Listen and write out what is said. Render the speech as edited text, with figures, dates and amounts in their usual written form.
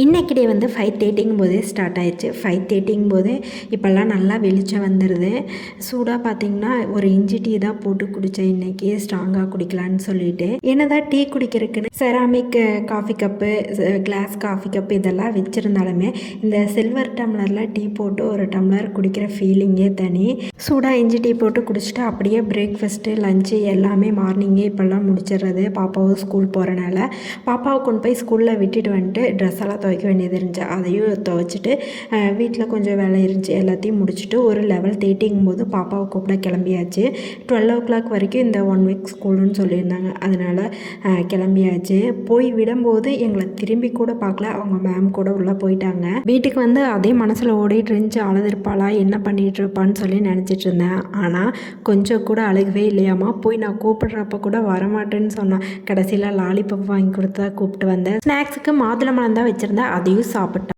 இன்றைக்கி டே வந்து 5:30 போதே ஸ்டார்ட் ஆயிடுச்சு. 5:30 போதே இப்போல்லாம் நல்லா வெளிச்சம் வந்துடுது. சூடாக பார்த்திங்கன்னா ஒரு இஞ்சி டீ தான் போட்டு குடித்தேன் இன்றைக்கி, ஸ்ட்ராங்காக குடிக்கலான்னு சொல்லிட்டு. என்னதான் டீ குடிக்கிறதுக்குன்னு ceramic coffee cup, glass coffee cup இதெல்லாம் வச்சுருந்தாலுமே இந்த சில்வர் டம்ளரில் டீ போட்டு ஒரு டம்ளர் குடிக்கிற ஃபீலிங்கே தனி. சூடாக இஞ்சி டீ போட்டு குடிச்சிட்டு அப்படியே பிரேக்ஃபாஸ்ட்டு, லஞ்சு எல்லாமே மார்னிங்கே இப்போல்லாம் முடிச்சிடுறது. பாப்பாவும் ஸ்கூல் போகிறனால பாப்பாவை கொண்டு போய் ஸ்கூலில் விட்டுட்டு வந்துட்டு ட்ரெஸ் எல்லாம் துவைக்க வேண்டியது இருந்துச்சு. அதையும் துவைச்சிட்டு வீட்டில் கொஞ்சம் வேலை இருந்துச்சு, எல்லாத்தையும் முடிச்சுட்டு ஒரு 11:30 போது பாப்பாவை கூப்பிட கிளம்பியாச்சு. 12 வரைக்கும் இந்த 1 வீக் ஸ்கூலுன்னு சொல்லியிருந்தாங்க. அதனால் கிளம்பியாச்சு. போய் விடும்போது எங்களை திரும்பி கூட பார்க்கல, அவங்க மேம் கூட உள்ளே போயிட்டாங்க. வீட்டுக்கு வந்து அதே மனசில் ஓடிட்டு இருந்துச்சு, அழுதுருப்பாளா என்ன பண்ணிகிட்டு இருப்பான்னு சொல்லி நினச்சிட்டு இருந்தேன். ஆனால் கொஞ்சம் கூட அழுகவே இல்லையாமா. போய் நான் கூப்பிடுறப்ப கூட வரமாட்டேன்னு சொன்னான். கடைசியில் லாலிபப் வாங்கி கொடுத்தா கூப்பிட்டு வந்தேன். ஸ்நாக்ஸுக்கு மாதுளம்பழம் தான் வச்சுருந்தேன், அதையும் சாப்பிட்டேன்.